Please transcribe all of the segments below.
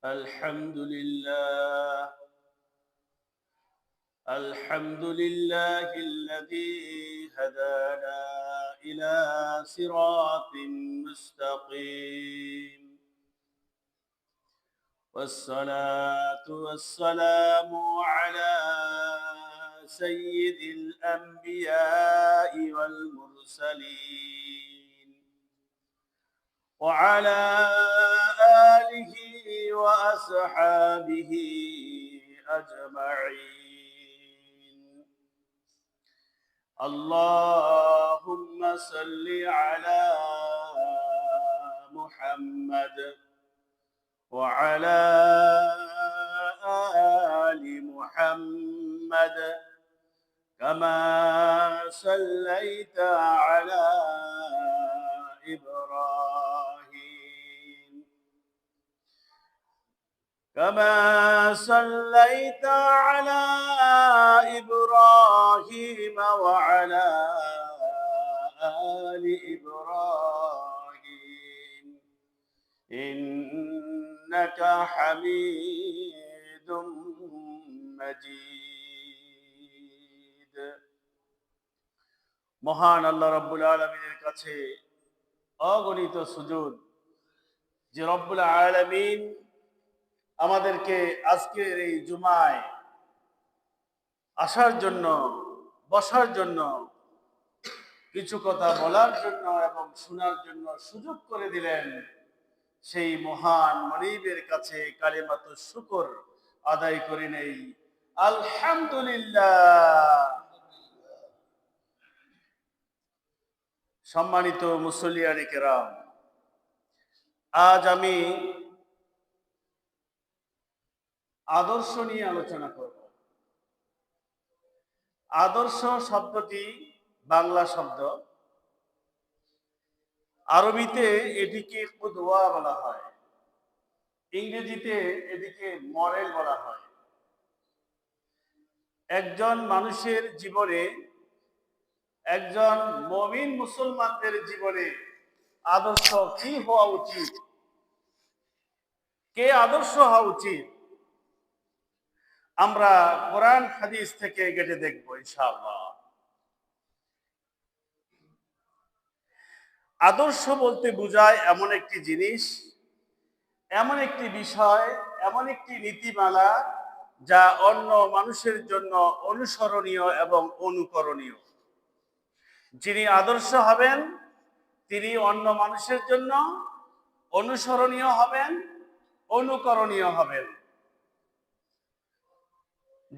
الحمد لله الحمد لله الذي هدانا إلى صراط مستقيم والصلاة والسلام على سيد الأنبياء والمرسلين وعلى آله وأصحابه أجمعين. اللهم صل على محمد وعلى آل محمد كما صليت على إبراهيم على إبراهيم وعلى آل إبراهيم إنك حميد مجيد. মহান আল্লাহ রাব্বুল আলামিনের কাছে অগণিত সুজুদ যে রব্বুল আলামিন আমাদেরকে আজকের এই জুমায় আসার জন্য, বসার জন্য, কিছু কথা বলার জন্য এবং শোনার জন্য সুযোগ করে দিলেন। সেই মহান মনিবের কাছে কালিমাতুশ শুকর আদায় করে নেই আলহামদুলিল্লাহ। সম্মানিত মুসল্লিয়ানে কেরাম, আজ আমি আদর্শ নিয়ে আলোচনা করব। আদর্শ শব্দটি বাংলা শব্দ, আরবিতে এটিকে কুদওয়া বলা হয়, ইংরেজিতে এটিকে মডেল বলা হয়। একজন মানুষের জীবনে, একজন মুমিন মুসলমানদের জীবনে আদর্শ কি হওয়া উচিত, কে আদর্শ হওয়া উচিত, আমরা কোরআন হাদিস থেকে ঘেঁটে দেখব ইনশাআল্লাহ। আদর্শ বলতে বোঝায় এমন একটি জিনিস, এমন একটি বিষয়, এমন একটি নীতিমালা যা অন্য মানুষের জন্য অনুসরণীয় এবং অনুকরণীয়। যিনি আদর্শ হবেন তিনি অন্য মানুষের জন্য অনুসরণীয় হবেন, অনুকরণীয় হবেন।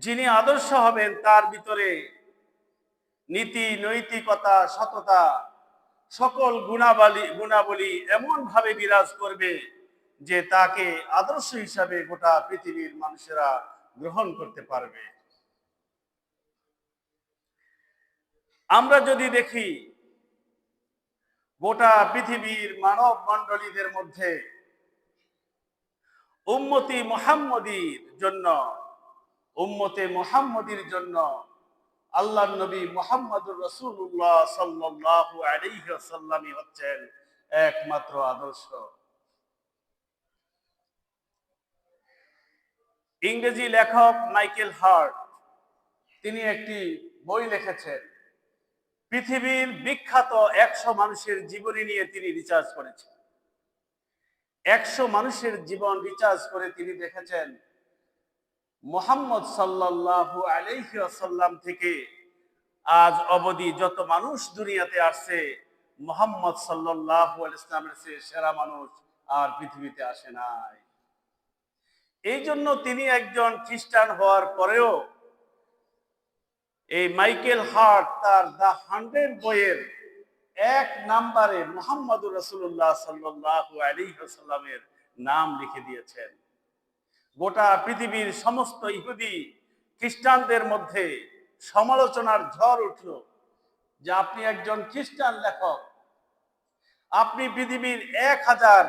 যিনি আদর্শ হবেন তার ভিতরে নীতি, নৈতিকতা, সততা, সকল গুণাবলী এমন ভাবে বিরাজ করবে যে তাকে আদর্শ হিসাবে গোটা পৃথিবীর মানুষেরা গ্রহণ করতে পারবে। আমরা যদি দেখি গোটা পৃথিবীর মানব মণ্ডলীদের মধ্যে উম্মতে মুহাম্মদীর জন্য আল্লাহর নবী মুহাম্মদুর রাসূলুল্লাহ সাল্লাল্লাহু আলাইহি ওয়াসাল্লামই হচ্ছেন একমাত্র আদর্শ। ইংরেজি লেখক মাইকেল হার্ট তিনি একটি বই লিখেছেন। পৃথিবীর বিখ্যাত 100 মানুষের জীবনী নিয়ে তিনি রিসার্চ করেছেন। 100 মানুষের জীবন রিসার্চ করে তিনি দেখেছেন মুহাম্মদ সাল্লাল্লাহু আলাইহি ওয়াসাল্লাম থেকে আজ অবধি যত মানুষ দুনিয়াতে আসছে, মুহাম্মদ সাল্লাল্লাহু আলাইহি ওয়াসাল্লামের চেয়ে সেরা মানুষ আর পৃথিবীতে আসে নাই। এই জন্য তিনি একজন খ্রিস্টান হওয়ার পরেও এই মাইকেল হার্ট তার দ্য 100 বইয়ের 1 নম্বরে মুহাম্মদুর রাসূলুল্লাহ সাল্লাল্লাহু আলাইহি ওয়াসাল্লামের নাম লিখে দিয়েছেন। গোটা পৃথিবীর সমস্ত ইহুদি খ্রিস্টানদের মধ্যে সমালোচনার ঝড় উঠল যে আপনি একজন খ্রিস্টান লেখক, আপনি পৃথিবীর 1000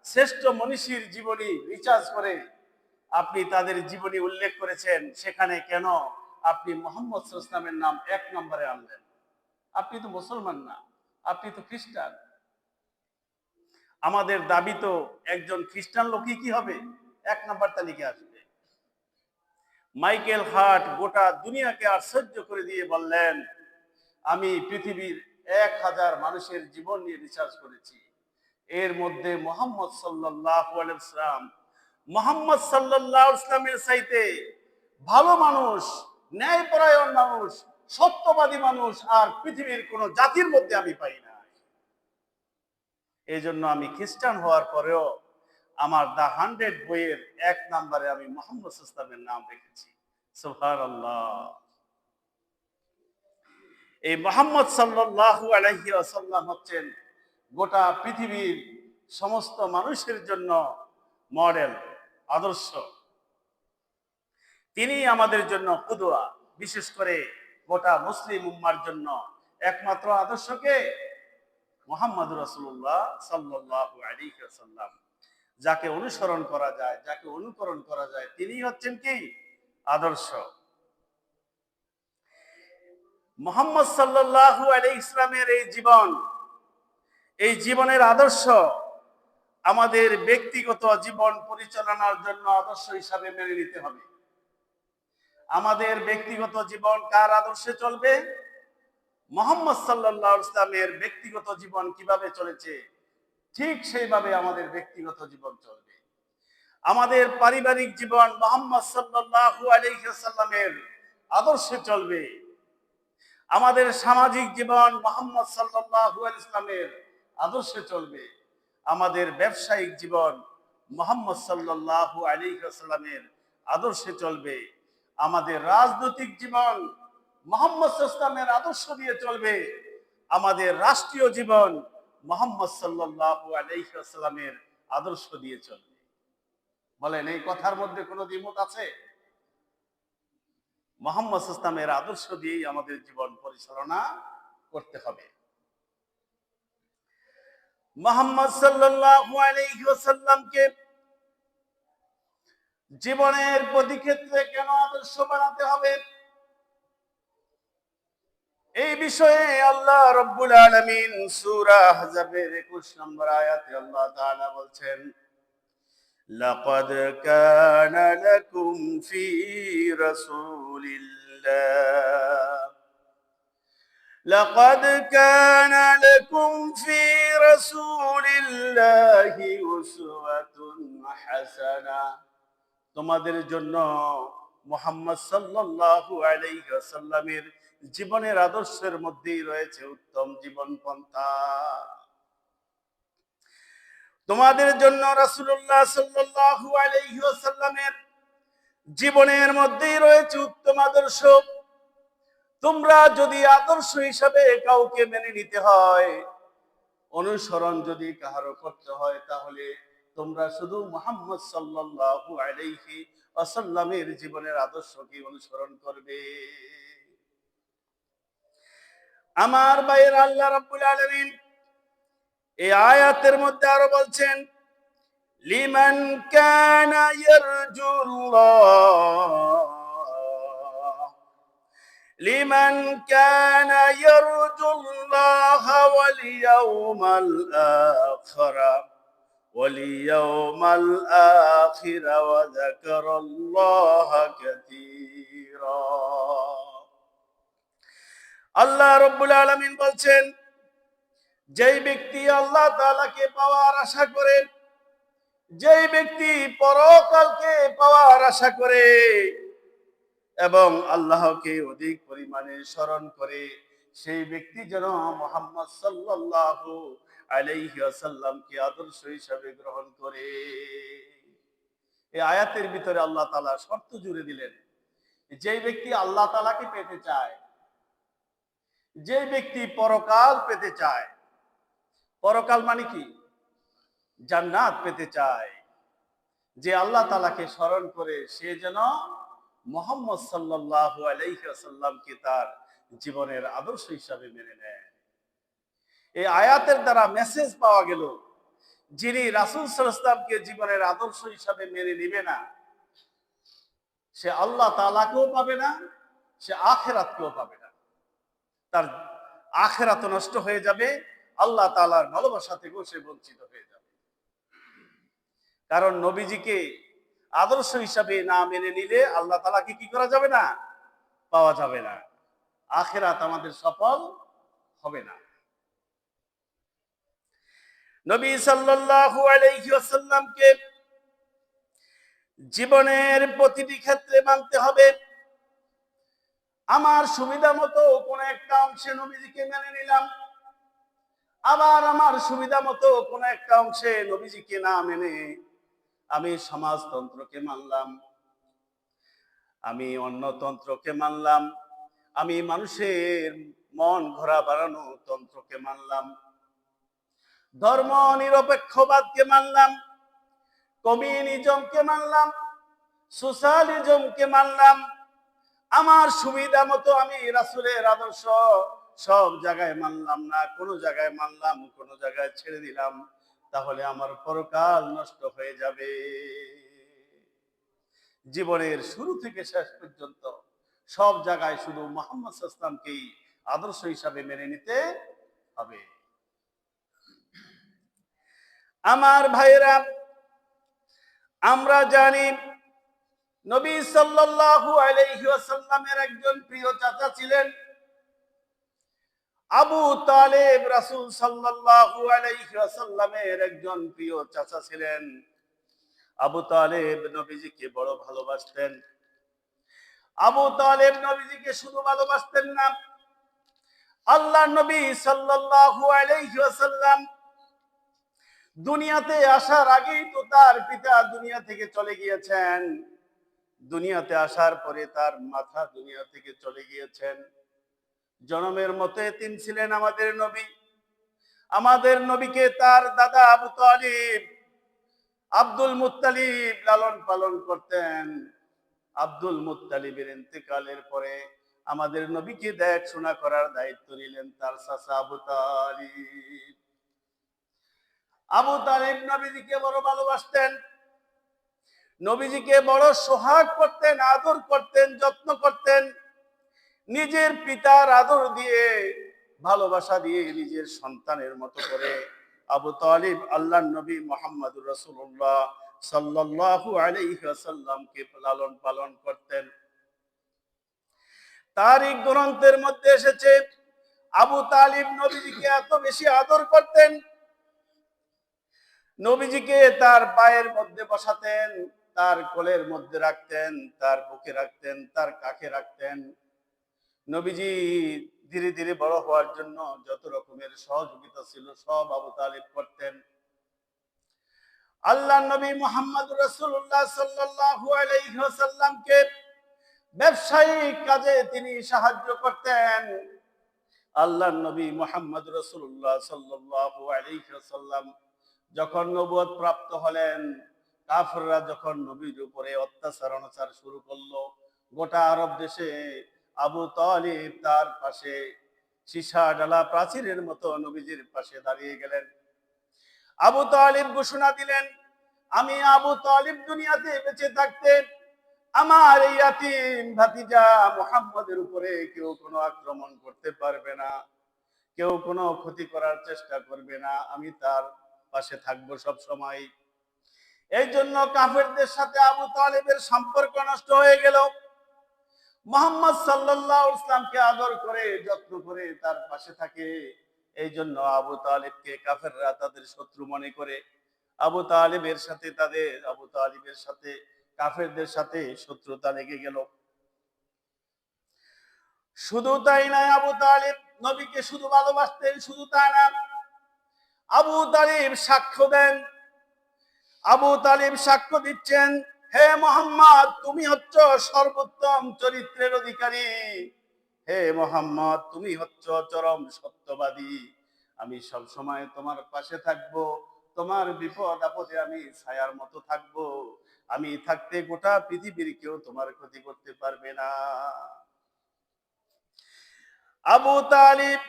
শ্রেষ্ঠ মনীষীর জীবনী রিসার্চ করে আপনি তাদের জীবনী উল্লেখ করেছেন, সেখানে কেন আপনি মুহাম্মদ সাল্লাল্লাহু আলাইহি ওয়াসাল্লামের নাম 1 নম্বরে আনলেন? আপনি তো মুসলমান না, আপনি তো খ্রিস্টান। আমাদের দাবি তো একজন খ্রিস্টান লোকই কি হবে 1 নাম্বার তালিকায় আসবে। মাইকেল হার্ট গোটা দুনিয়াকে আশ্চর্য করে দিয়ে বললেন, আমি পৃথিবীর 1000 মানুষের জীবন নিয়ে রিসার্চ করেছি, এর মধ্যে মুহাম্মদ সাল্লাল্লাহু আলাইহি ওয়াসাল্লাম মুহাম্মদ সাল্লাল্লাহু আলাইহি ওয়াসাল্লামের চাইতে ভালো মানুষ, ন্যায়পরায়ণ মানুষ, সত্যবাদী মানুষ আর পৃথিবীর কোন জাতির মধ্যে আমি পাই না। এই জন্য আমি খ্রিস্টান হওয়ার পরেও আমার দা 100 বইয়ের 1 নম্বরে আমি মুহাম্মদ সাল্লাল্লাহু আলাইহি ওয়াসাল্লামের নাম রেখেছি। সুবহানাল্লাহ। এই মুহাম্মদ সাল্লাল্লাহু আলাইহি ওয়াসাল্লাম হচ্ছেন গোটা পৃথিবীর সমস্ত মানুষের জন্য মডেল, আদর্শ। তিনি আমাদের জন্য কুদওয়া, বিশেষ করে গোটা মুসলিম উম্মার জন্য একমাত্র আদর্শকে মুহাম্মদুর রাসূলুল্লাহ সাল্লাল্লাহু আলাইহি ওয়াসাল্লাম, যাকে অনুসরণ করা যায়, যাকে অনুকরণ করা যায়, তিনি হচ্ছেন কি আদর্শ। মুহাম্মদ সাল্লাল্লাহু আলাইহি ইসলামের এই জীবনের আদর্শ আমাদের ব্যক্তিগত জীবন পরিচালনার জন্য আদর্শ হিসাবে মেনে নিতে হবে। আমাদের ব্যক্তিগত জীবন কার আদর্শে চলবে? মুহাম্মদ সাল্লাল্লাহু আলাইহি ইসলামের ব্যক্তিগত জীবন কিভাবে চলেছে ঠিক সেইভাবে আমাদের ব্যক্তিগত জীবন চলবে। আমাদের পারিবারিক জীবন মুহাম্মদ সাল্লাল্লাহু আলাইহি ওয়াসাল্লামের আদর্শে চলবে। আমাদের সামাজিক জীবন মুহাম্মদ সাল্লাল্লাহু আলাইহি ওয়াসাল্লামের আদর্শে চলবে। আমাদের ব্যবসায়িক জীবন মুহাম্মদ সাল্লাল্লাহু আলাইহি ওয়াসাল্লামের আদর্শে চলবে। আমাদের রাজনৈতিক জীবন মুহাম্মদ সাল্লাল্লাহু আলাইহি ওয়াসাল্লামের আদর্শ দিয়ে চলবে। আমাদের রাষ্ট্রীয় জীবন মুহাম্মদ সাল্লাল্লাহু আলাইহি ওয়াসাল্লামের আদর্শ দিয়ে চলবে। বলেন, এই কথার মধ্যে কোনো দ্বিমত আছে? মুহাম্মদ সাল্লাল্লাহু আলাইহি ওয়াসাল্লামের আদর্শ দিয়েই আমাদের জীবন পরিচালনা করতে হবে। মুহাম্মদ সাল্লাল্লাহু আলাইহি ওয়াসাল্লামকে জীবনের প্রতি ক্ষেত্রে কেন আদর্শ বানাতে হবে, এই বিষয়ে আল্লাহ রাব্বুল আলামিন সূরা আহজাবের 21 নম্বর আয়াতে আল্লাহ তাআলা বলছেন, লাকাদ কানা লাকুম ফি রাসূলিল্লাহ لقد كان لكم في رسول الله أسوة حسنة। তোমাদের জন্য মুহাম্মদ সাল্লাল্লাহু আলাইহি ওয়াসাল্লামের জীবনের আদর্শের মধ্যেই রয়েছে উত্তম জীবন পন্থা। তোমাদের জন্য রাসূলুল্লাহ সাল্লাল্লাহু আলাইহি ওয়াসাল্লামের জীবনের মধ্যেই রয়েছে উত্তম আদর্শ। তোমরা যদি আদর্শ হিসাবে কাউকে মেনে নিতে হয়, অনুসরণ যদি কাহারো করতে হয়, তাহলে তোমরা শুধু মুহাম্মদ সাল্লাল্লাহু আলাইহি ওয়াসাল্লামের জীবনের আদর্শকে অনুসরণ করবে। আমার ভাইয়েরা, আল্লাহ রাব্বুল আলামিন এই আয়াতের মধ্যে আরো বলছেন, লিমান কানা ইয়ারজুল্লাহ লিমান কানা ইয়ারজুল্লাহ ওয়াল ইয়াউমাল আখির ওয়া যাকারাল্লাহা কাসীরা। আল্লাহ রাব্বুল আলামিন বলছেন, যেই ব্যক্তি আল্লাহ তাআলাকে পাওয়ার আশা করে, যেই ব্যক্তি পরকালকে পাওয়ার আশা করে এবং আল্লাহকে অধিক পরিমাণে স্মরণ করে, সেই ব্যক্তি যেন মুহাম্মদ সাল্লাল্লাহু আলাইহি ওয়াসাল্লামকে আদর্শ হিসাবে গ্রহণ করে। এই আয়াতের ভিতরে আল্লাহ তাআলা শর্ত জুড়ে দিলেন, যেই ব্যক্তি আল্লাহ তাআলাকে পেতে চায়, যেই ব্যক্তি পরকাল পেতে চায়, পরকাল মানে কি? জান্নাত পেতে চায়, যে আল্লাহ তাআলাকে স্মরণ করে, সে যেন মুহাম্মদ সাল্লাল্লাহু আলাইহি ওয়াসাল্লামকে তার জীবনের আদর্শ হিসাবে মেনে নেয়। এই আয়াতের দ্বারা মেসেজ পাওয়া গেল, যিনি রাসূল সাল্লাল্লাহু আলাইহি ওয়াসাল্লামকে জীবনের আদর্শ হিসাবে মেনে নিবে না, সে আল্লাহ তাআলাকেও পাবে না, সে আখিরাতকেও পাবে না। তার আখিরাত নষ্ট হয়ে যাবে, আল্লাহ তাআলার ভালোবাসা থেকেও সে বঞ্চিত হয়ে যাবে। কারণ নবীজিকে আদর্শ হিসাবে না মেনে নিলে আল্লাহ তাআলাকে কি করা যাবে না, পাওয়া যাবে না, আখিরাত আমাদের সফল হবে না। নবী সাল্লাল্লাহু আলাইহি ওয়াসাল্লামকে জীবনের প্রতিটি ক্ষেত্রে মানতে হবে। আমার সুবিধা মতো কোন একটা অংশে নবীজিকে মেনে নিলাম, আবার আমার সুবিধা মতো কোন একটা অংশে নবীজিকে না মেনে আমি সমাজতন্ত্রকে মানলাম, আমি অন্যতন্ত্রকে মানলাম, আমি মানুষের মন ঘোরা বাড়ানো তন্ত্রকে মানলাম, ধর্ম নিরপেক্ষবাদকে মানলাম, কমিউনিজমকে মানলাম, সোশ্যালিজমকে মানলাম। আমার সুবিধা মতো আমি রাসূলের আদর্শ সব জায়গায় মানলাম না, কোন জায়গায় মানলাম, কোন জায়গায় ছেড়ে দিলাম, তাহলে আমার পরকাল নষ্ট হয়ে যাবে। জীবনের শুরু থেকে শেষ পর্যন্ত সব জায়গায় শুধু মুহাম্মদ সাল্লাল্লাহু আলাইহি ওয়াসাল্লামকেই আদর্শ হিসাবে মেনে নিতে হবে। আমার ভাইয়েরা, আমরা জানি নবী সাল্লাল্লাহু আলাইহি ওয়াসাল্লামের একজন প্রিয় চাচা ছিলেন আবু তালেব। রাসূল সাল্লাল্লাহু আলাইহি ওয়াসাল্লামের একজন প্রিয় চাচা ছিলেন আবু তালেব। নবীজিকে বড় ভালোবাসতেন। আবু তালেব নবীজিকে শুধু ভালোবাসতেন না, আল্লাহর নবী সাল্লাল্লাহু আলাইহি ওয়াসাল্লাম দুনিয়াতে আসার আগেই তো তার পিতা দুনিয়া থেকে চলে গিয়েছেন, দুনিয়াতে আসার পরে তার মাতা দুনিয়া থেকে চলে গিয়েছেন। জন্মের মতো এতিম ছিলেন আমাদের নবী। আমাদের নবীকে তার দাদা আবু তালিব, আব্দুল মুত্তালিব লালন পালন করতেন। আব্দুল মুত্তালিবের ইন্তেকালের পরে আমাদের নবীকে দেখাশোনা করার দায়িত্ব নিলেন তার চাচা আবু তালিব। আবু তালিব নবীজিকে বড় ভালোবাসতেন, নবীজিকে বড় সোহাগ করতেন, আদর করতেন, যত্ন করতেন। নিজের পিতার আদর দিয়ে, ভালোবাসা দিয়ে নিজের সন্তানের মতো করে আবু তালিব আল্লাহর নবী মুহাম্মদুর রাসূলুল্লাহ সাল্লাল্লাহু আলাইহি ওয়াসাল্লামকে লালন পালন করতেন। তারিখ গ্রন্থের মধ্যে এসেছে আবু তালিব নবীজিকে এত বেশি আদর করতেন, নবীজিকে তার পায়ের মধ্যে বসাতেন, তার কোলের মধ্যে রাখতেন, তার বুকে রাখতেন, তার কাঁধে রাখতেন। নবীজি ধীরে ধীরে বড় হওয়ার জন্য যত রকমের সহযোগিতা ছিল সব আবু তালিব করতেন। আল্লাহর নবী মুহাম্মদুর রাসূলুল্লাহ সাল্লাল্লাহু আলাইহি ওয়াসাল্লামকে ব্যবসায়িক কাজে তিনি সাহায্য করতেন। আল্লাহর নবী মুহাম্মদুর রাসূলুল্লাহ সাল্লাল্লাহু আলাইহি ওয়াসাল্লাম যখন নবুয়ত প্রাপ্ত হলেন, কাফেররা যখন নবীর উপরে অত্যাচার অনাচার শুরু করলো, গোটা আরব দেশে আবু তালিব তার পাশে সীসা ডালা প্রাচীরের মতো নবীজির পাশে দাঁড়িয়ে গেলেন। আবু তালিব ঘোষণা দিলেন, আমি আবু তালিব দুনিয়াতে বেঁচে থাকতে আমার এই ইয়াতীম ভাতিজা মুহাম্মদের উপরে কেউ কোনো আক্রমণ করতে পারবে না, কেউ কোনো ক্ষতি করার চেষ্টা করবে না, আমি তার পাশে থাকবো সব সময়। এই জন্য কাফেরদের সাথে আবু তালিবের সম্পর্ক নষ্ট হয়ে গেল। মুহাম্মদ সাল্লাল্লাহু আলাইহি ওয়াসাল্লামকে আদর করে যত্ন করে তার পাশে থাকে, এই জন্য আবু তালিবকে কাফেররা তাদের শত্রু মনে করে আবু তালিবের সাথে কাফেরদের সাথে শত্রুতা লেগে গেল। শুধু তাই নয়, আবু তালিব নবীকে শুধু ভালোবাসতেন, শুধু তাই না, আবু তালিব সাক্ষ্য দেন। আবু তালিব সাক্ষ্য দিচ্ছেন, হে মুহাম্মদ, তুমি হচ্ছ সর্বোত্তম চরিত্রের অধিকারী, হে মুহাম্মদ, তুমি হচ্ছ চরম সত্যবাদী, আমি সব সময় তোমার পাশে থাকবো, তোমার বিপদ আপদে আমি ছায়ার মতো থাকবো, আমি থাকতে গোটা পৃথিবীর কেউ তোমার ক্ষতি করতে পারবে না। আবু তালিব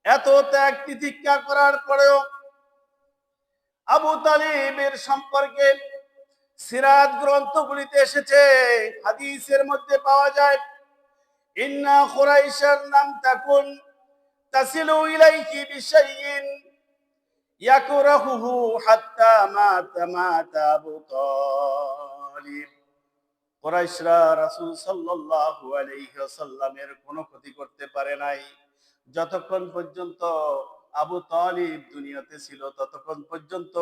এত ত্যাগ তিতিক্ষা করার পরেও আবু তালিবের সম্পর্কে সিরাত গ্রন্থগুলিতে এসেছে, হাদিসের মধ্যে পাওয়া যায়, ইন্না কুরাইশান লাম তাকুন তাসিলু ইলাইহি বিশাইইন ইয়াকরাহুহু হাত্তা মাতা আবু তালিব। তালিব, কুরাইশরা রাসূল সাল্লাল্লাহু আলাইহি ওয়াসাল্লামের কোনো ক্ষতি করতে পারে নাই। যতক্ষণ পর্যন্ত আবু তালিব দুনিয়াতে ছিল ততক্ষণ পর্যন্ত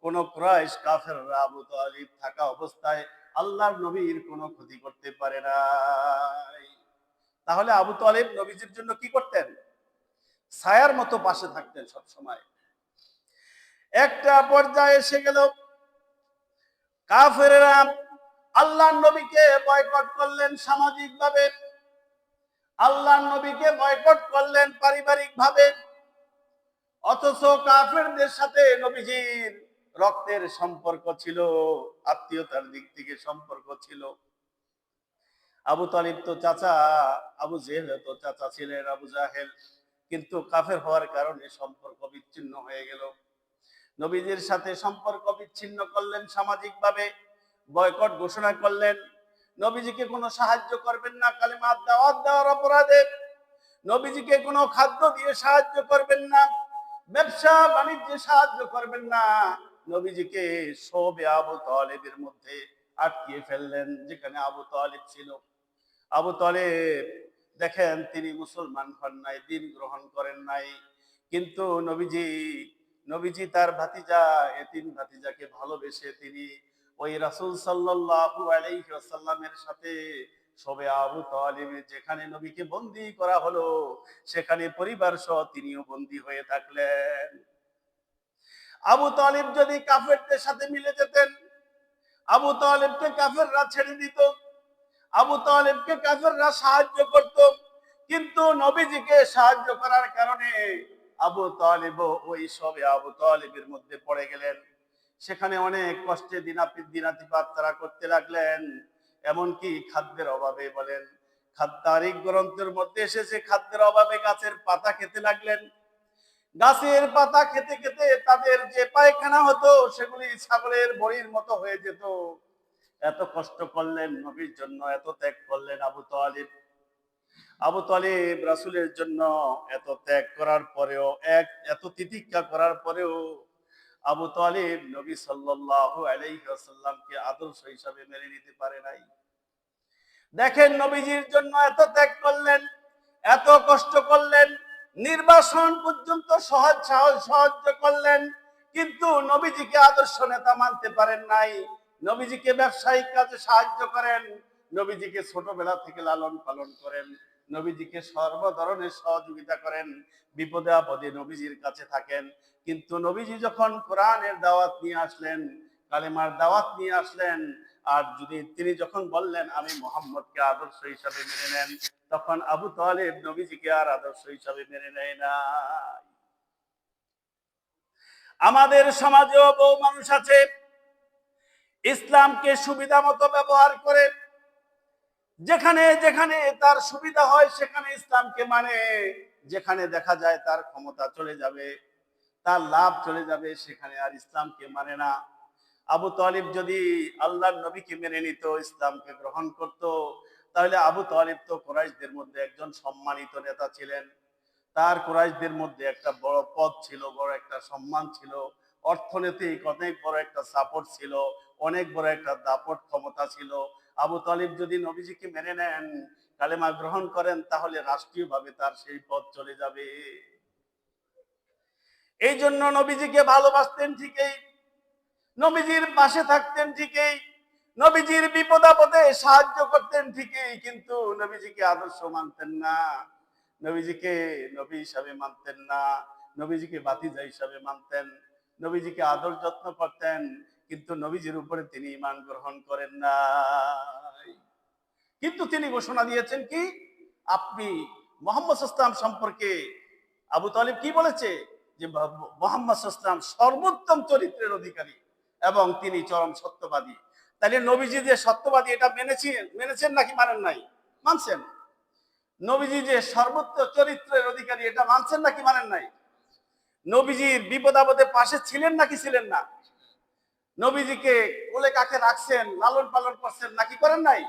কোন কুরাইশ কাফেররা আবু তালিব থাকা অবস্থায় আল্লাহর নবীর কোনো ক্ষতি করতে পারে নাই। তাহলে আবু তালিব নবীজির জন্য কি করতেন? ছায়ার মতো পাশে থাকতেন সব সময়। একটা পর্যায়ে এসে গেল, কাফেররা আল্লাহর নবীকে বয়কট করলেন সামাজিকভাবে, আল্লাহর নবীকে বয়কট করলেন পারিবারিকভাবে। অথচ কাফেরদের সাথে নবীজির রক্তের সম্পর্ক ছিল, আত্মীয়তার দিক থেকে সম্পর্ক ছিল। আবু তালিব তো চাচা, আবু জেহেল তো চাচা ছিলেন, আবু জাহেল। কিন্তু কাফের হওয়ার কারণে সম্পর্ক বিচ্ছিন্ন হয়ে গেল। নবীজির সাথে সম্পর্ক বিচ্ছিন্ন করলেন সামাজিকভাবে, বয়কট ঘোষণা করলেন। নবীজিকে কোনো সাহায্য করবেন না কালেমা দাওয়াত দেওয়ার অপরাধে, নবীজিকে কোনো খাদ্য দিয়ে সাহায্য করবেন না, ব্যবসা বাণিজ্যে সাহায্য করবেন না। নবীজিকে শোবে আবু তালেবের মধ্যে আটকিয়ে ফেললেন, যেখানে আবু তালেব ছিল। আবু তালেব দেখেন তিনি মুসলমান হন নাই, দিন গ্রহণ করেন নাই, কিন্তু নবীজি তার ভাতিজা, এতিম ভাতিজাকে ভালোবেসে তিনি ওই রাসূল সাল্লাল্লাহু আলাইহি ওয়াসাল্লামের সাথে শোবে আবু তালিব, যেখানে নবীকে বন্দী করা হলো সেখানে পরিবার সহ তিনিও বন্দী হয়ে থাকলেন। আবু তালিব যদি কাফেরদের সাথে মিলে যেতেন, আবু তালিবকে কাফেররা ছেড়ে দিত, আবু তালিবকে কাফেররা সাহায্য করত। কিন্তু নবীজিকে সাহায্য করার কারণে আবু তালিব ওই সবে আবু তালিবের মধ্যে পড়ে গেলেন। সেখানে অনেক কষ্টে দিনাতিপাত তারা করতে লাগলেন। এমনকি খাদ্যের অভাবে, বলেন তারিখ গ্রন্থের মধ্যে এসেছে, খাদ্যের অভাবে গাছের পাতা খেতে লাগলেন। গাছের পাতা খেতে খেতে তাদের যে পায়খানা হতো সেগুলি ছাগলের বড়ির মতো হয়ে যেত। এত কষ্ট করলেন নবীর জন্য, এত ত্যাগ করলেন আবু তালিব। আবু তালিব রাসূলের জন্য এত ত্যাগ করার পরেও, এত তিতিক্ষা করার পরেও আবু তালিব নবী সাল্লাল্লাহু আলাইহি ওয়াসাল্লামকে আদর্শ হিসাবে মেনে নিতে পারে নাই। দেখেন নবীজির জন্য এত ত্যাগ করলেন, এত কষ্ট করলেন, নির্বাসন পর্যন্ত সাহায্য করলেন, কিন্তু নবীজিকে আদর্শ নেতা মানতে পারেন নাই। নবীজিকে ব্যবসায়িক কাজে সাহায্য করেন, নবীজিকে ছোটবেলা থেকে লালন পালন করেন, নবীজিকে সর্ব ধরনের সহযোগিতা করেন, বিপদে আপদে নবীজির কাছে থাকেন। কিন্তু নবীজি যখন কোরআনের দাওয়াত নিয়ে আসলেন, কালেমার দাওয়াত নিয়ে আসলেন, আর যদি তিনি যখন বললেন আমি মুহাম্মদকে আদর্শ হিসাবে মেনে নেন, তখন আবু তালিব নবীজিকে আর আদর্শ হিসাবে মেনে নেয় না। আমাদের সমাজেও বহু মানুষ আছে ইসলামকে সুবিধা মতো ব্যবহার করে, যেখানে যেখানে তার সুবিধা হয় সেখানে ইসলামকে মানে, যেখানে দেখা যায় তার ক্ষমতা চলে যাবে, তার লাভ চলে যাবে, সেখানে আর ইসলামকে মানে না। আবু তালিব যদি আল্লাহর নবীকে মেনে নিত, ইসলামকে গ্রহণ করত, তাহলে আবু তালিব তো কুরাইশদের মধ্যে একজন সম্মানিত নেতা ছিলেন। তার কুরাইশদের মধ্যে একটা বড় পদ ছিল, বড় একটা সম্মান ছিল, অর্থনৈতিক অনেক বড় একটা সাপোর্ট ছিল, অনেক বড় একটা দাপট ক্ষমতা ছিল। আবু তালিব যদি নবীজিকে মেনে নেন, কালেমা গ্রহণ করেন, তাহলে রাষ্ট্রীয়ভাবে তার সেই পদ চলে যাবে। এই জন্য নবীজিকে ভালোবাসতেন ঠিকই, নবীজির পাশে থাকতেন ঠিকই, নবীজির বিপদ আপদে সাহায্য করতেন ঠিকই, কিন্তু নবীজিকে আদর্শ মানতেন না, নবীজিকে নবী হিসাবে মানতেন না, নবীজিকে ভাতিজা হিসাবে মানতেন, নবীজিকে আদর যত্ন করতেন, কিন্তু নবীজির উপরে তিনি ঈমান গ্রহণ করেন না। কিন্তু তিনি ঘোষণা দিয়েছেন কি, আপনি মুহাম্মদ সাল্লাল্লাহু আলাইহি ওয়াসাল্লাম সম্পর্কে আবু তালিব কি বলেছে, যে মুহাম্মদ সাল্লাল্লাহু আলাইহি ওয়াসাল্লাম সর্বোত্তম চরিত্রের অধিকারী এবং তিনি চরম সত্যবাদী। তাহলে নবীজি যে সত্যবাদী এটা মেনেছেন নাকি মানেন নাই? মানছেন। নবীজি যে সর্বোচ্চ চরিত্রের অধিকারী এটা মানছেন নাকি মানেন নাই? নবীজির বিপদ আপদে পাশে ছিলেন নাকি ছিলেন না? নবীজিকে কোলে কাকে রাখছেন, লালন পালন করছেন নাকি করেন নাই?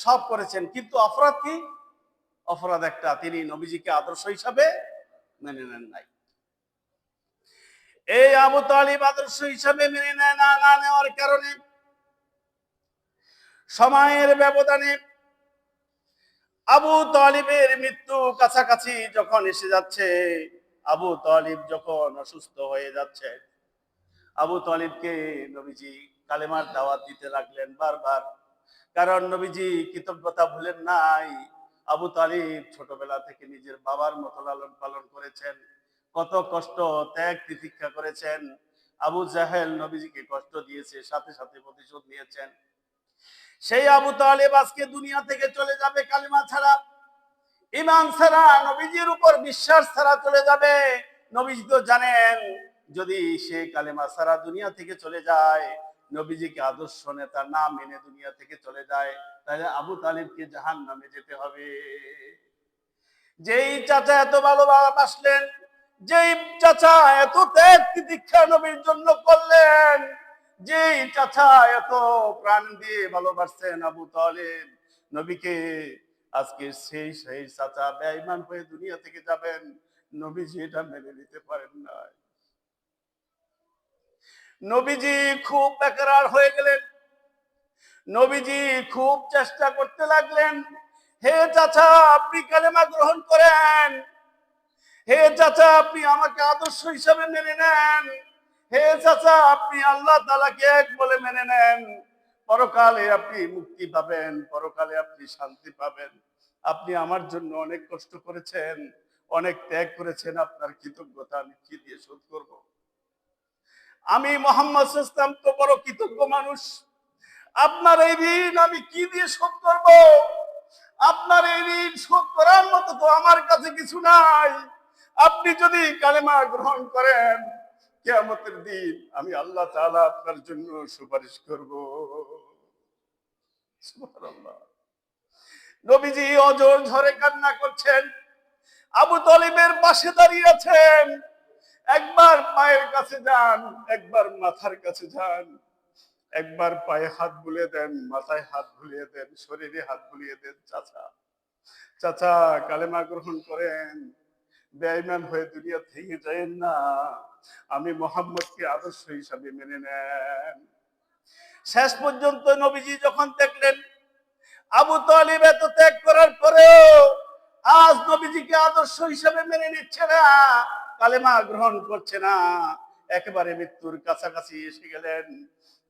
সব করেছেন, কিন্তু অপরাধ কি? অপরাধ একটা, তিনি নবীজিকে আদর্শ হিসাবে মেনে নেন নাই। এই আবু তালিব আদর্শ হিসাবে মেনে নেয় না, না নেওয়ার কারণে সময়ের ব্যবধানে আবু তালিবের মৃত্যু কাছাকাছি যখন এসে যাচ্ছে, আবু তালিব যখন অসুস্থ হয়ে যাচ্ছে, আবু তালিবকে নবীজি কালেমার দাওয়াত দিতে লাগলেন বারবার। কারণ নবীজি কৃতজ্ঞতা ভুলেন নাই। আবু তালিব ছোটবেলা থেকে নিজের বাবার মতো লালন পালন করেছেন, কত কষ্ট ত্যাগ তিতিক্ষা করেছেন। আবু জাহেল নবীজিকে কষ্ট দিয়েছে, সাথে সাথে প্রতিশোধ নিয়েছেন। সেই আবু তালেব আজকে দুনিয়া থেকে চলে যাবে কালিমা ছাড়া, ঈমান ছাড়া, নবীজির উপর বিশ্বাস ছাড়া চলে যাবে। নবীজি তো জানেন যদি সে কালেমা ছাড়া দুনিয়া থেকে চলে যায়, নবীজিকে আদর্শ নেতা না মেনে দুনিয়া থেকে চলে যায়, তাহলে আবু তালিবকে জাহান্নামে যেতে হবে। যেই চাচা এত ভালোবাসলেন, যেই চাচা এত ত্যাগ তিতিক্ষা নবীর জন্য করলেন, যেই চাচা এত প্রাণ দিয়ে ভালোবাসছেন আবু তালেব নবীকে, আজকে সেই সেই চাচা বেঈমান হয়ে দুনিয়া থেকে যাবেন, নবীজি এটা মেনে নিতে পারেন না। নবীজি খুব বেকরার হয়ে গেলেন। নবীজি খুব চেষ্টা করতে লাগলেন, হে চাচা আপনি কালেমা গ্রহণ করেন, হে চাচা আপনি আমাকে আদর্শ হিসাবে মেনে নেন, হে চাচা আপনি আল্লাহ তাআলাকে এক বলে মেনে নেন, পরকালে আপনি মুক্তি পাবেন, পরকালে আপনি শান্তি পাবেন। আপনি আমার জন্য অনেক কষ্ট করেছেন, অনেক ত্যাগ করেছেন, আপনার কৃতজ্ঞতা আমি কি দিয়ে শোধ করব? আমি মুহাম্মদ সাল্লাল্লাহু আলাইহি ওয়াসাল্লাম তো বড় কৃতজ্ঞ মানুষ, আপনার এই ঋণ আমি কি দিয়ে শোধ করব? আপনার এই ঋণ শোধ করার মতো তো আমার কাছে কিছু নাই। আপনি যদি কালেমা গ্রহণ করেন, কিয়ামতের দিন আমি আল্লাহ তাআলা আপনার জন্য সুপারিশ করব। সুবহানাল্লাহ। নবীজি অজর ঝরে কান্না করছেন, আবু তালিবের পাশে দাঁড়িয়ে আছেন। একবার পায়ের কাছে যান, একবার মাথার কাছে যান, একবার পায়ে হাত বুলিয়ে দেন, মাথায় হাত বুলিয়ে দেন, শরীরে হাত বুলিয়ে দেন। চাচা, চাচা কালেমা গ্রহণ করেন, বেঈমান হয়ে দুনিয়া থেকে যায়েন না, আমি মুহাম্মদকে আদর্শ হিসাবে মেনে নেন। শেষ পর্যন্ত নবীজি যখন দেখলেন আবু তালিব এত ত্যাগ করার পরেও আজ নবীজিকে আদর্শ হিসাবে মেনে নিচ্ছে না, কালেমা গ্রহণ করছে না, একেবারে মৃত্যুর কাছাকাছি এসে গেলেন।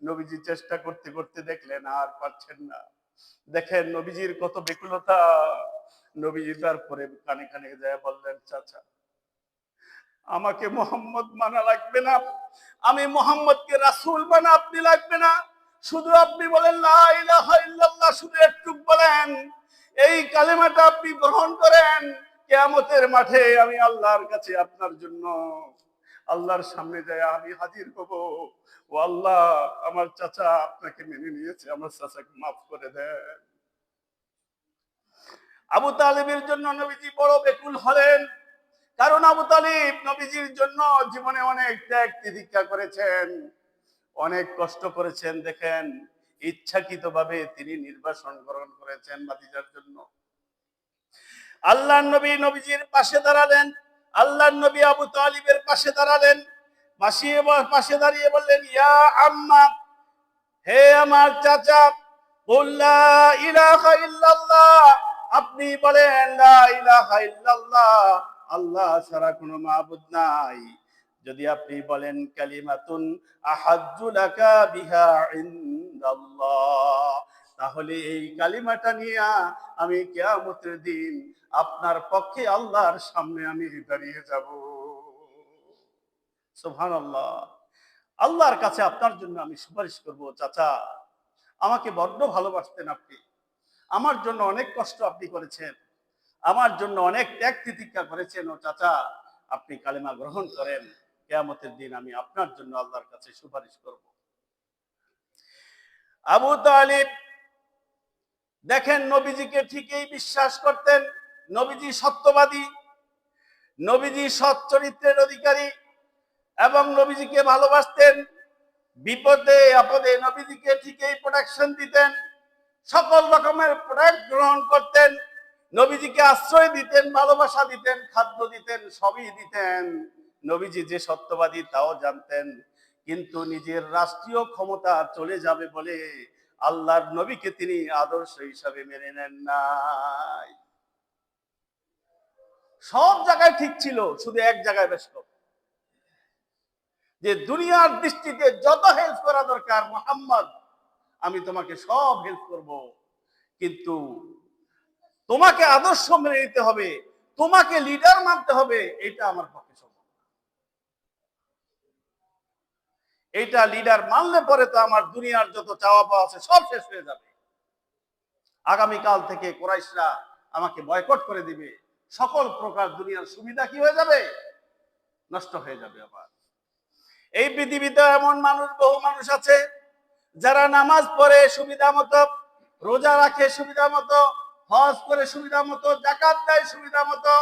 নবীজি চেষ্টা করতে করতে দেখলেন আর পারছেন না। দেখেন নবীজির কত বেকুলতা। নবীজি তারপরে কানে কানে যায় বললেন, চাচা আমাকে মোহাম্মদ মানা লাগবে না, আমি মোহাম্মদকে রাসূল মানা আপনি লাগবে না, শুধু আপনি বলেন লা ইলাহা ইল্লাল্লাহ, শুধু একটু বলেন, এই কালেমাটা আপনি গ্রহণ করেন, কিয়ামতের মাঠে আমি আল্লাহর কাছে আপনার জন্য আল্লাহর সামনে যায় আমি হাজির হব। ও আল্লাহ, আমার চাচা আপনাকে মেনে নিয়েছে, আমার চাচাকে মাফ করে দেন। আবু তালিবের জন্য নবীজি বড় বেকুল হলেন, কারণ আবু তালিব নবীজির জন্য জীবনে অনেক ত্যাগ তিতিক্ষা করেছেন, অনেক কষ্ট করেছেন। দেখেন ইচ্ছাকৃতভাবে তিনি নির্বাসন গ্রহণ করেছেন ভাতিজার জন্য। আল্লাহর নবী নবীজির পাশে দাঁড়ালেন, আল্লাহর নবী আবু তালিবের পাশে দাঁড়ালেন, পাশে দাঁড়িয়ে বললেন, ইয়া আম্মা, হে আমার চাচা, কুল লা ইলাহা ইল্লাল্লাহ, আপনি বলেন লা ইলাহা ইল্লাল্লাহ, আল্লাহ ছাড়া কোনো মাবুদ নাই। যদি আপনি বলেন কালিমাতুন আহাজ্জু লাকা বিহা ইনদাল্লাহ, তাহলে এই কালিমাটা নিয়ে আমি কিয়ামতের দিন আপনার পক্ষে আল্লাহর সামনে আমি দাঁড়িয়ে যাব। সুবহানাল্লাহ। আল্লাহর কাছে আপনার জন্য আমি সুপারিশ করব। চাচা আমাকে বড্ড ভালোবাসতেন আপনি, আমার জন্য অনেক কষ্ট আপনি করেছেন, আমার জন্য অনেক ত্যাগ তিতিক্ষা করেছেন। ও চাচা আপনি কালেমা গ্রহণ করেন, কিয়ামতের দিন আমি আপনার জন্য আল্লাহর কাছে সুপারিশ করব। আবু তালিব দেখেন নবীজিকে ঠিকই বিশ্বাস করতেন, নবীজি সত্যবাদী, নবীজি সৎ চরিত্রের অধিকারী এবং নবীজিকে ভালোবাসতেন। বিপদে আপদে নবীজিকে ঠিকই প্রোটেকশন দিতেন, সকল রকমের প্রোডাক্ট গ্রহণ করতেন, নবীজিকে আশ্রয় দিতেন, ভালোবাসা দিতেন, খাদ্য দিতেন, সবই দিতেন। নবীজি যে সত্যবাদী তাও জানতেন, কিন্তু নিজের রাষ্ট্রীয় ক্ষমতা চলে যাবে বলে আল্লাহর নবীকে তিনি আদর্শ হিসাবে মেনে নেন নাই। সব জায়গায় ঠিক ছিল, শুধু এক জায়গায় ব্যস্ত, যে দুনিয়ার দৃষ্টিতে যত হেল্প করা দরকার মুহাম্মদ, আমি তোমাকে সব হেল্প করব, কিন্তু তোমাকে আদর্শ মেনে নিতে হবে, তোমাকে লিডার মানতে হবে, এটা আমার পক্ষে সম্ভব না। এইটা লিডার মানলে পরে তো আমার দুনিয়ার যত চাওয়া পাওয়া আছে সব শেষ হয়ে যাবে। আগামীকাল থেকে কুরাইশরা আমাকে বয়কট করে দিবে, সকল প্রকার দুনিয়ার সুবিধা কি হয়ে যাবে, নষ্ট হয়ে যাবে। আবার এই পৃথিবীতে এমন মানুষ, বহু মানুষ আছে যারা নামাজ পড়ে সুবিধা মতো, রোজা রাখে সুবিধা মতো, হজ করে সুবিধা মতো, যাকাত দেয় সুবিধা মতো,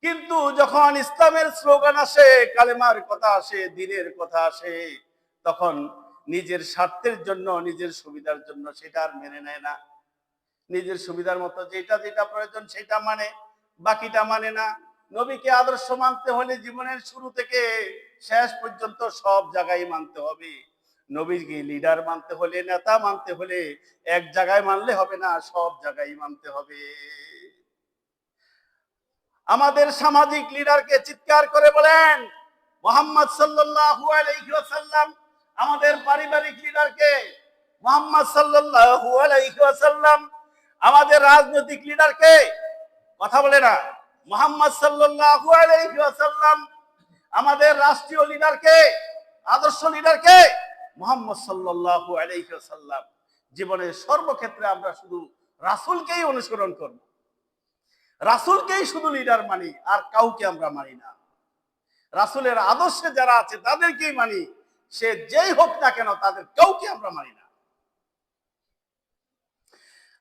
কিন্তু যখন ইসলামের স্লোগান আসে, কালেমার কথা আসে, দ্বীনের কথা আসে, তখন নিজের স্বার্থের জন্য, নিজের সুবিধার জন্য সেটা আর মেনে নেয় না। নিজের সুবিধার মতো যেটা যেটা প্রয়োজন সেটা মানে, বাকিটা মানে না। নবীকে আদর্শ মানতে হলে জীবনের শুরু থেকে শেষ পর্যন্ত সব জায়গায় মানতে হবে। নবীকে লিডার মানতে হলে, নেতা মানতে হলে এক জায়গায় মানলে হবে না, সব জায়গায় মানতে হবে। আমাদের সামাজিক লিডারকে চিৎকার করে বলেন মুহাম্মদ সাল্লাল্লাহু আলাইহি ওয়াসাল্লাম। আমাদের পারিবারিক লিডারকে মুহাম্মদ সাল্লাল্লাহু আলাইহি ওয়াসাল্লাম। আমাদের রাজনৈতিক লিডারকে, কথা বলে না, মুহাম্মদ সাল্লাল্লাহু আলাইহি ওয়াসাল্লাম। আমাদের রাষ্ট্রীয় লিডারকে, আদর্শ লিডারকে মুহাম্মদ সাল্লাল্লাহু আলাইহি ওয়াসাল্লাম। জীবনের সর্বক্ষেত্রে আমরা শুধু রাসূলকেই অনুসরণ করব, রাসূলকেই শুধু লিডার মানি, আর কাউকে আমরা মানি না। রাসূলের আদর্শে যারা আছে তাদেরকেই মানি, সে যেই হোক না কেন, তাদের কাউকে আমরা মানি না।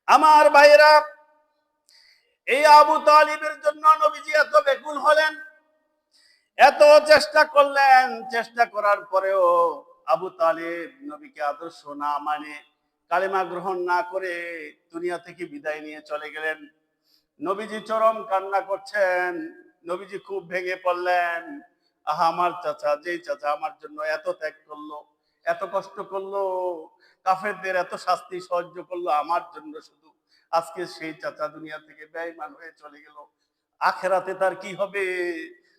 আমার ভাইয়েরা, এই আবু তালিবের জন্য নবীজি এত ব্যাকুল হলেন, এত চেষ্টা করলেন, চেষ্টা করার পরেও আবু তালিব নবীকে আদর্শ না মানে, কালেমা গ্রহণ না করে দুনিয়া থেকে বিদায় নিয়ে চলে গেলেন। নবীজি চরম কান্না করছেন, নবীজি খুব ভেঙে পড়লেন। আহা, আমার চাচা, যেই চাচা আমার জন্য এত ত্যাগ করলো, এত কষ্ট করলো, কাফেরদের এত শাস্তি সহ্য করলো আমার জন্য শুধু, আজকে সেই চাচা দুনিয়া থেকে বেঈমান হয়ে চলে গেল, আখেরাতে তার কি হবে?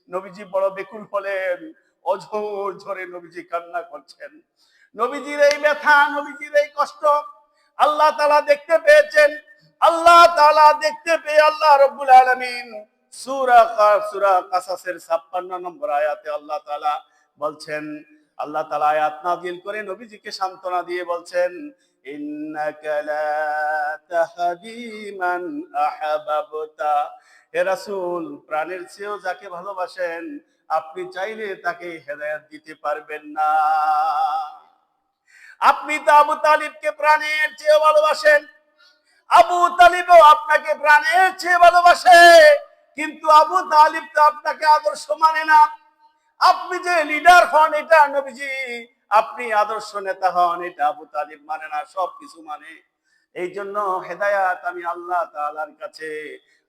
নবীজি বড় বেকুল হলেন, অঝোর ঝরে নবীজি কান্না করছেন। নবীজির এই ব্যথা, নবীজির এই কষ্ট আল্লাহ তাআলা দেখতে পেয়েছেন। আল্লাহ তাআলা দেখতে পেয়ে আল্লাহ রাব্বুল আলামিন সূরা কাসাসের 56 নম্বর আয়াতে আল্লাহ তাআলা বলছেন, আল্লাহ তাআলা আয়াত নাযিল করে নবীজিকে সান্ত্বনা দিয়ে বলছেন, ইন্নাকা লা তাহদি মান আহাবাবতা। হে রাসূল, প্রাণের চেয়েও যাকে ভালোবাসেন আপনি চাইলে তাকে হেদায়েত দিতে পারবেন না। আপনি তো আবু তালিবকে প্রাণের চেয়ে ভালোবাসেন, আবু তালিবও আপনাকে প্রাণের চেয়ে ভালোবাসে, কিন্তু আবু তালিব তো আপনাকে আদর্শ মানে না। আপনি যে লিডার হন এটা নবীজি, আপনি আদর্শ নেতা হন এটা আবু তালিব মানে না, সবকিছু মানে। এই জন্য হেদায়াত আমি আল্লাহ তাআলার কাছে।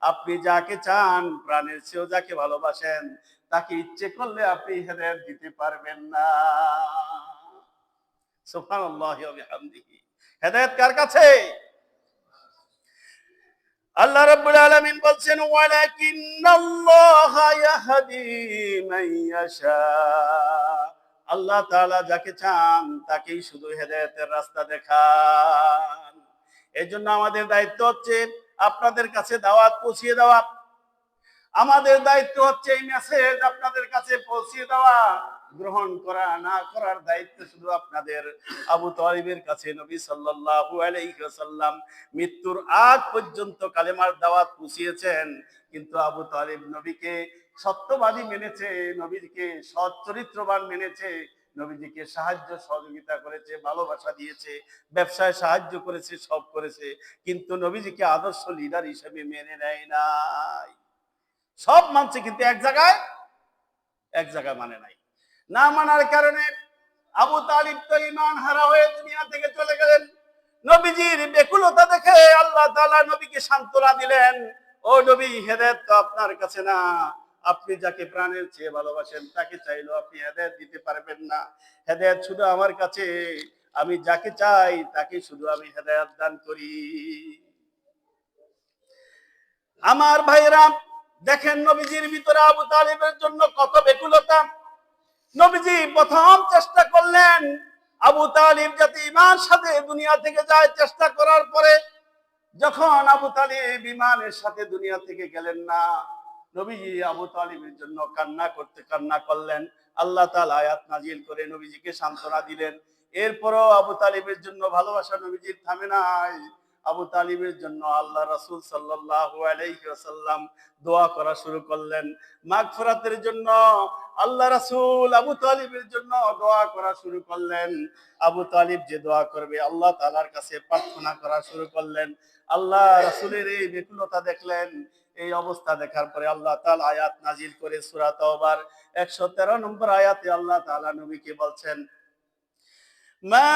আপনি যাকে চান, প্রাণের চেয়েও যাকে ভালোবাসেন, তাকে ইচ্ছে করলে আপনি হেদায়াত দিতে পারবেন না। সুবহানাল্লাহি ওয়া বিহামদিহি। হেদায়াত কার কাছে? আল্লাহ রাব্বুল আলামিন বলছেন, ওয়ালাকিন্নাল্লাহা ইয়াহদি মান ইয়াশা। আল্লাহ তাআলা যাকে চান তাকেই শুধু হেদায়েতের রাস্তা দেখান। এজন্য আমাদের দায়িত্ব হচ্ছে আপনাদের কাছে দাওয়াত পৌঁছিয়ে দেওয়া। আমাদের দায়িত্ব হচ্ছে এই মেসেজ আপনাদের কাছে পৌঁছিয়ে দেওয়া। গ্রহণ করা না করার দায়িত্ব শুধু আপনাদের। আবু তালিবের কাছে নবী সাল্লাল্লাহু আলাইহি ওয়াসাল্লাম মৃত্যুর আগ পর্যন্ত কালেমার দাওয়াত পৌঁছিয়েছেন, কিন্তু আবু তালিব নবীকে সত্যবাদী মেনেছে, নবীকে সৎ চরিত্রবান মেনেছে, নবীজিকে সাহায্য সহযোগিতা করেছে, ভালোবাসা দিয়েছে, ব্যবসায় সাহায্য করেছে, সব করেছে, কিন্তু নবীজিকে আদর্শ লিডার হিসেবে মেনে নেয় নাই। সব মানছে কিন্তু এক জায়গায় মানে নাই। না মানার কারণে আবু তালিব তো ঈমান হারা হয়ে দুনিয়া থেকে চলে গেলেন। নবীজির বেকুলতা দেখে আল্লাহ তাআলা নবীকে সান্ত্বনা দিলেন, ও নবী, হেদায়েত তো আপনার কাছে না, আপনি যাকে প্রাণের চেয়ে ভালোবাসেন তাকে চাইলেও আপনি হেদায়েত দিতে পারবেন না। হেদায়েত শুধু আমার কাছে। আমি যাকে চাই তাকে শুধু আমি হেদায়েত দান করি। আমার ভাইরা দেখেন, নবীজির ভিতরে আবু তালিবের জন্য কত ব্যাকুলতা। নবীজি প্রথম চেষ্টা করলেন আবু তালিব যাতে ঈমান সাথে দুনিয়া থেকে যায়। চেষ্টা করার পরে যখন আবু তালিব ঈমানের সাথে দুনিয়া থেকে গেলেন না, নবীজি আবু তালিবের জন্য কান্না করলেন। আল্লাহ তাআলা আয়াত নাজিল করে নবীজিকে সান্ত্বনা দিলেন। এরপরও আবু তালিবের জন্য ভালোবাসা নবীজির থামে নাই। আবু তালিবের জন্য আল্লাহ রাসূল সাল্লাল্লাহু আলাইহি ওয়াসাল্লাম দোয়া করা শুরু করলেন। মাগফিরাতের জন্য আল্লাহ রাসূল আবু তালিবের জন্য দোয়া করা শুরু করলেন। আবু তালিব যে দোয়া করবে আল্লাহ তাআলার কাছে প্রার্থনা করা শুরু করলেন। আল্লাহ রাসূলের এই ব্যাকুলতা দেখলেন। এই অবস্থা দেখার পরে আল্লাহ তাআলা আয়াত নাজিল করে সূরা তাওবার 113 নম্বর আয়াতে আল্লাহ তাআলা নবীকে বলছেন, মা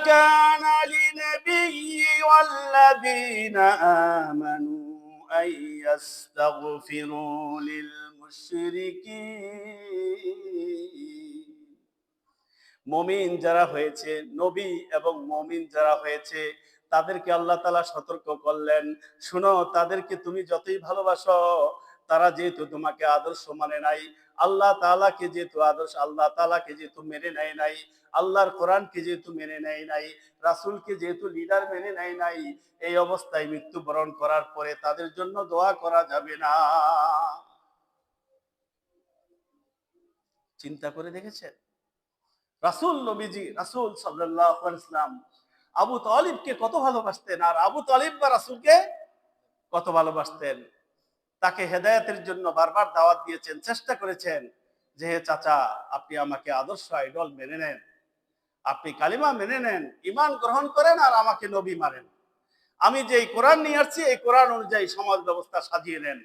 কানা লিনাবিয়্যি ওয়াল্লাযীনা আমানু আন ইস্তাগফিরু লিল মুশরিকিন। মুমিন যারা হয়েছে, নবী এবং মুমিন যারা হয়েছে, তাদেরকে আল্লাহ তাআলা সতর্ক করলেন, শুনো, তাদেরকে তুমি যতই ভালোবাসো, তারা যেহেতু তোমাকে আদর্শ মানে নাই, আল্লাহ তাআলাকে যেহেতু আল্লাহ তাআলাকে যেহেতু মেনে নেয় নাই, আল্লাহর কোরআনকে যেহেতু মেনে নেয় নাই, রাসূলকে যেহেতু লিডার মেনে নেয় নাই, এই অবস্থায় মৃত্যুবরণ করার পরে তাদের জন্য দোয়া করা যাবে না। চিন্তা করে দেখেছেন রাসূল নবীজি রাসূল সাল্লাল্লাহু আলাইহি ওয়াসাল্লাম আবু তালিবকে কত ভালোবাসতেন, আর আবু তালিব বা রাসূলকে কত ভালোবাসতেন। তাকে হেদায়েতের জন্য বারবার দাওয়াত দিয়েছেন, চেষ্টা করেছেন যে হে চাচা, আপনি আমাকে আদর্শ আইডল মেনে নেন, আপনি কালিমা মেনে নেন, ঈমান গ্রহণ করেন, আর আমাকে নবী মানেন। আমি যে কোরআন নিয়ে আসছি এই কোরআন অনুযায়ী সমাজ ব্যবস্থা সাজিয়ে নেন।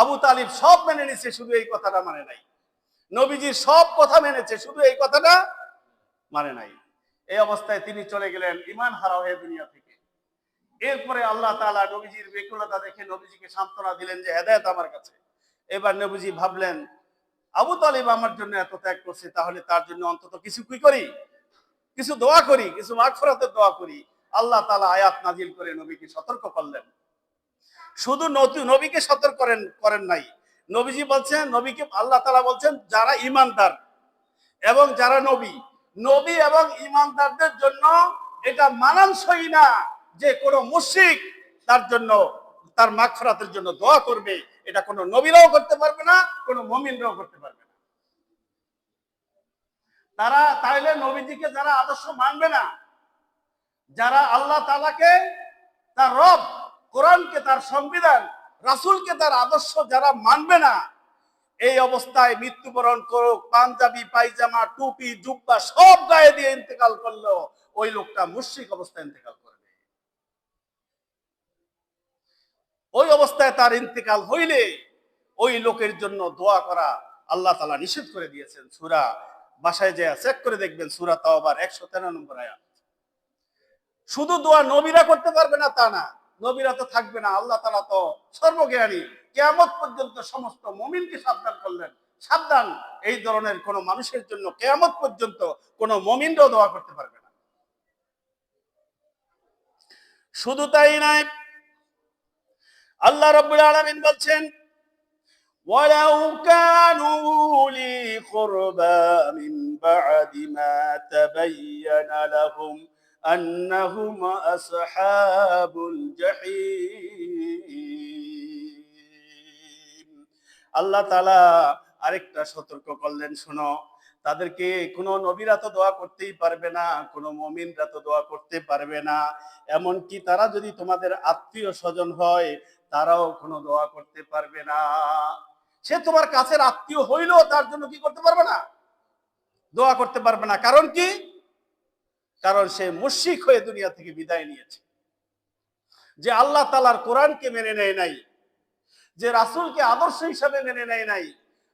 আবু তালিব সব মেনে নিছে, শুধু এই কথাটা মানে নাই। নবীজির সব কথা মেনেছে, শুধু এই কথাটা মানে নাই। এই অবস্থায় তিনি চলে গেলেন ঈমান হারা হয়ে দুনিয়া থেকে। এরপরে আল্লাহ তাআলা নবীজির ব্যাকুলতা দেখে নবীজিকে সান্ত্বনা দিলেন যে হেদায়েত আমার কাছে। এবার নবীজি ভাবলেন, আবু তালিব আমার জন্য এত ত্যাগ করছে, তাহলে তার জন্য অন্তত কিছু কি করি, কিছু দোয়া করি, কিছু মাগফিরাতের দোয়া করি। আল্লাহ তাআলা আয়াত নাজিল করে নবীকে সতর্ক করলেন। শুধু নবীকে সতর্ক করেন নাই, নবীজি বলছেন, নবীকে আল্লাহ তাআলা বলছেন যারা ঈমানদার এবং যারা নবী এবং ঈমানদারদের জন্য এটা মানানসই না যে কোনো মুশরিক তার জন্য, তার মাগফিরাতের জন্য দোয়া করবে। এটা কোনো নবীরাও করতে পারবে না, কোনো মুমিনরাও করতে পারবে না। তারা তাইলে নবীজিকে যারা আদর্শ মানবে না, যারা আল্লাহ তাআলাকে তার রব, কোরআনকে তার সংবিধান, রাসূলকে তার আদর্শ যারা মানবে না, এই অবস্থায় মৃত্যুবরণ করুক, পাঞ্জাবি পায়জামা টুপি জুব্বা সব গায়ে দিয়ে ইন্তেকাল করলো, ওই লোকটা মুশরিক অবস্থায় ইন্তেকাল করবে। ওই অবস্থায় তার ইন্তেকাল হইলে ওই লোকের জন্য দোয়া করা আল্লাহ তাআলা নিষেধ করে দিয়েছেন। সূরা, বাসায় যায় চেক করে দেখবেন, সূরা তাওবার 113 নম্বর আয়াত। শুধু দোয়া নবীরা করতে পারবে না তা না, নবীরা তো থাকবে না, আল্লাহ তাআলা তো সর্বজ্ঞানী, কিয়ামত পর্যন্ত সমস্ত মুমিনকে সাবধান করলেন, সাবধান, এই ধরনের কোন মানুষের জন্য কিয়ামত পর্যন্ত কোন মুমিনও দোয়া করতে পারবে না। শুধু তাই নয়, আল্লাহ রাব্বুল আলামিন বলছেন, ওয়ালাউ কানু লি কুরবা মিন বা'দি মা তাবায়্যানা লাহুম আন্নাহুম আসহাবুল জাহিম। আল্লাহ তাআলা আরেকটা সতর্ক করলেন, শোনো, তাদেরকে কোনো নবীরা তো দোয়া করতেই পারবে না, কোনো মুমিনরা তো দোয়া করতে পারবে না, এমনকি তারা যদি তোমাদের আত্মীয় স্বজন হয় তারাও কোনো দোয়া করতে পারবে না। সে তোমার কাছের আত্মীয় হইলেও তার জন্য কি করতে পারবে না, দোয়া করতে পারবে না। কারণ কি? কারণ সে মুশরিক হয়ে দুনিয়া থেকে বিদায় নিয়েছে। যে আল্লাহ তাআলার কোরআনকে মেনে নেয় নাই, যে রাসূলকে আদর্শ হিসাবে মেনে নেয় নাই,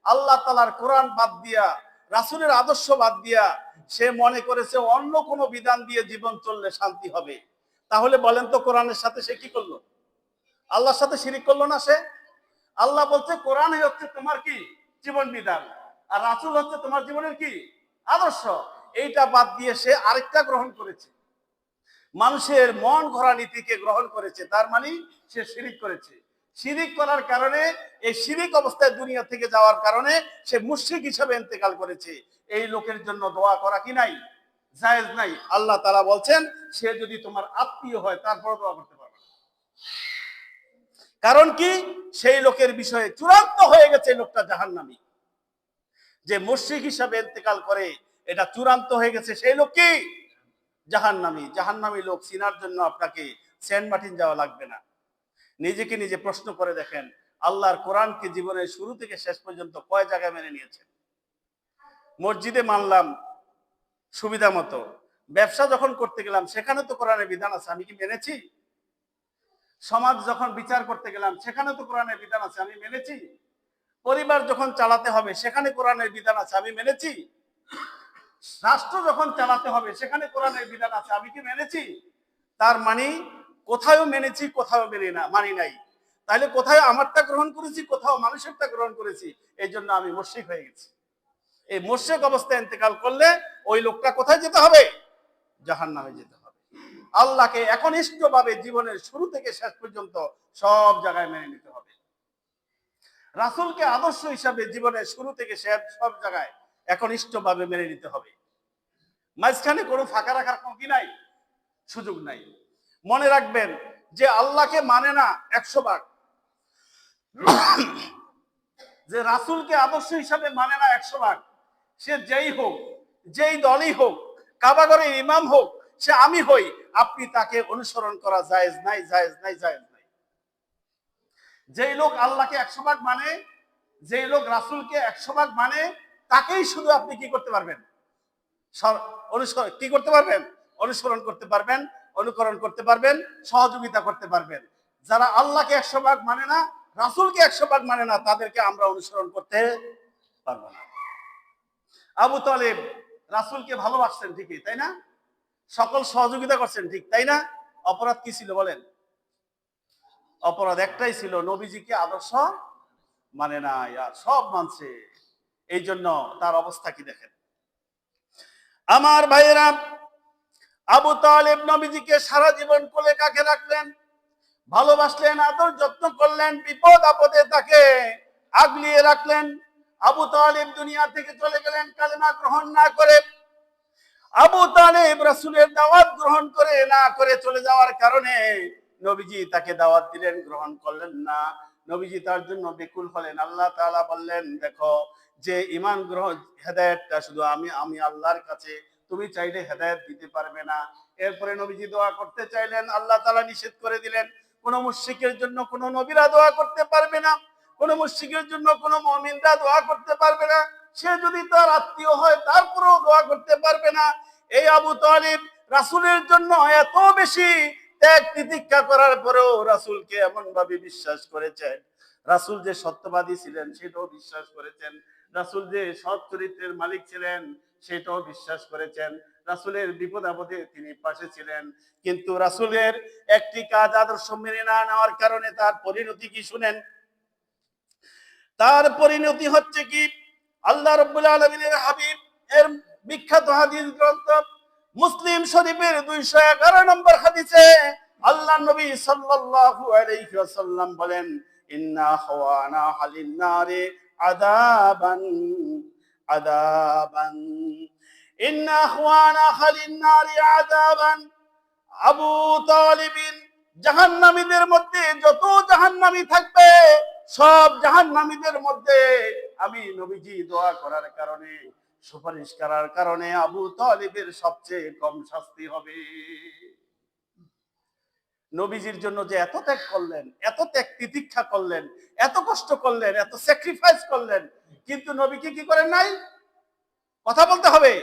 আল্লাহ তাআলার কোরআন বাদ দিয়া, রাসূলের আদর্শ বাদ দিয়া সে মনে করেছে অন্য কোনো বিধান দিয়ে জীবন চললে শান্তি হবে। তাহলে বলেন তো, কোরআনের সাথে সে কি করলো? আল্লাহর সাথে শিরিক করলো না সে? আল্লাহ বলছে কোরআনই হচ্ছে তোমার কি জীবন বিধান, আর রাসূল হচ্ছে তোমার জীবনের কি আদর্শ। এইটা বাদ দিয়ে সে আরেকটা গ্রহণ করেছে, মানুষের মন গড়া নীতিকে গ্রহণ করেছে, তার মানে সে শিরিক করেছে। শিরিক করার কারণে, এই শিরিক অবস্থায় দুনিয়া থেকে যাওয়ার কারণে সে মুশরিক হিসেবে ইন্তেকাল করেছে। এই লোকের জন্য দোয়া করা কি নাই? জায়েজ নাই। আল্লাহ তাআলা বলছেন সে যদি তোমার আত্মীয় হয় তারপর দোয়া করতে পারবে না। কারণ কি? সেই লোকের বিষয়ে চূড়ান্ত হয়ে গেছে লোকটা জাহান্নামী। যে মুশরিক হিসাবে ইন্তেকাল করে এটা চূড়ান্ত হয়ে গেছে, সেই লোক কি? জাহান্নামী। জাহান্নামী লোক চিনার জন্য আপনাকে সেন্ট মার্টিন যাওয়া লাগবে না। নিজেকে নিজে প্রশ্ন করে দেখেন, আল্লাহর কোরআনকে জীবনের শুরু থেকে শেষ পর্যন্ত কয় জায়গায় মেনে নিয়েছেন? মসজিদে মানলাম সুবিধা মতো, ব্যবসা যখন করতে গেলাম সেখানে তো কোরআনের বিধান আছে, আমি কি মেনেছি? সমাজ যখন বিচার করতে গেলাম সেখানে তো কোরআনের বিধান আছে, আমি মেনেছি? পরিবার যখন চালাতে হবে সেখানে কোরআনের বিধান আছে, আমি মেনেছি? রাষ্ট্র যখন চালাতে হবে সেখানে কোরআনের বিধান আছে, আমি কি মেনেছি? তার মানে কোথাও মেনেছি, কোথাও মানি নাই। তাহলে কোথায় আমারটা গ্রহণ করেছি, কোথাও মানুষেরটা গ্রহণ করেছি, এই জন্য আমি মুশরিক হয়ে গেছি। এই মুশরিক অবস্থায় ইন্তেকাল করলে ওই লোকটা কোথায় যেতে হবে? জাহান্নামে যেতে হবে। আল্লাহকে একনিষ্ঠভাবে জীবনের শুরু থেকে শেষ পর্যন্ত সব জায়গায় মেনে নিতে হবে। রাসূলকে আদর্শ হিসাবে জীবনের শুরু থেকে শেষ সব জায়গায় একনিষ্ঠভাবে মেনে নিতে হবে। মাঝখানে কোনো ফাঁকা রাখার কোনো কি নাই, সুযোগ নাই। মনে রাখবেন যে আল্লাহকে মানে না 100 ভাগ, যে রাসূলকে আদর্শ হিসাবে মানে না 100 ভাগ, সে যেই হোক, যেই দলই হোক, কাবাগরের ইমাম হোক, সে আমি হই, আপনি তাকে অনুসরণ করা জায়েজ নাই, জায়েজ নাই, জায়েজ নাই। যেই লোক আল্লাহকে 100 ভাগ মানে, যেই লোক রাসূলকে 100 ভাগ মানে, তাকেই শুধু আপনি কি করতে পারবেন? কি করতে পারবেন? অনুসরণ করতে পারবেন, অনুকরণ করতে পারবেন, সহযোগিতা করতে পারবেন। যারা আল্লাহকে 100 ভাগ মানে না, রাসূলকে 100 ভাগ মানে না, তাদেরকে আমরা অনুসরণ করতে পারবো না। আবু তালেব রাসূলকে ভালোবাসতেন ঠিকই, তাই না? সকল সহযোগিতা করছেন ঠিক, তাই না? অপরাধ কি ছিল বলেন? অপরাধ একটাই ছিল, নবীজিকে আদর্শ মানে না, আর সব মানছে। এই জন্য তার অবস্থা কি দেখেন। আমার ভাইয়েরা, আবু তালেব নবীজিকে সারা জীবন কোলে কাকে রাখলেন, ভালোবাসলেন, আদর যত্ন করলেন, বিপদ আপদে তাকে আগলিয়ে রাখলেন। আবু তালেব দুনিয়া থেকে চলে গেলেন কালেমা গ্রহণ না করে। আবু তালেব রাসূলের দাওয়াত গ্রহণ করে না করে চলে যাওয়ার কারণে নবীজি তাকে দাওয়াত দিলেন, গ্রহণ করলেন না। নবীজি তার জন্য বেকুল হলেন। আল্লাহ তাআলা বললেন, দেখো যে ঈমান গ্রহণ হেদায়েতটা শুধু আমি আল্লাহর কাছে, তুমি চাইলে হেদায়েত দিতে পারবে না। এরপরে নবীজি দোয়া করতে চাইলেন, আল্লাহ তাআলা নিষেধ করে দিলেন, কোন মুশরিকের জন্য কোন নবীরা দোয়া করতে পারবে না, কোন মুশরিকের জন্য কোন মুমিনরা দোয়া করতে পারবে না। সে যদি তার আত্মীয় হয় তারপরেও দোয়া করতে পারবে না। এই আবু তালিব রাসূলের জন্য এত বেশি ত্যাগ তিতিক্ষা করার পরেও রাসূলকে এমন ভাবে বিশ্বাস করেছেন, রাসূল যে সত্যবাদী ছিলেন সেটাও বিশ্বাস করেছেন, রাসূল যে সৎ চরিত্রের মালিক ছিলেন সেটাও বিশ্বাস করেছেন, রাসূলের বিপদ আপদে তিনি পাশে ছিলেন। কিন্তু রাসূলের একটি কাজ আদর্শ মেনে না নেওয়ার কারণে তার পরিণতি কি শুনেন। তার পরিণতি হচ্ছে কি, আল্লাহ রাব্বুল আলামিনের হাবিব এর বিখ্যাত হাদিস গ্রন্থ মুসলিম শরীফের 211 নম্বর হাদিসে আল্লাহ নবী সাল্লাল্লাহু আলাইহি ওয়াসাল্লাম বলেন, ইন্না খাওয়ানা হালিন নারে আযাবান আযাবান, ইন্না খাওয়ানা হালিন নারে আযাবান। আবু তালিবিন জাহান্নামীদের মধ্যে যত জাহান্নামী থাকবে সব জাহান্নামীদের মধ্যে আমি নবীজি দোয়া করার কারণে, সুপারিশ করার কারণে আবু তালিবের সবচেয়ে কম শাস্তি হবে। নবীজির জন্য যে এত ত্যাগ করলেন, এত ত্যাগ তিতিক্ষা করলেন, এত কষ্ট করলেন, এত স্যাক্রিফাইস করলেন, কিন্তু নবীকে কি করেন নাই? কথা বলতে হবে,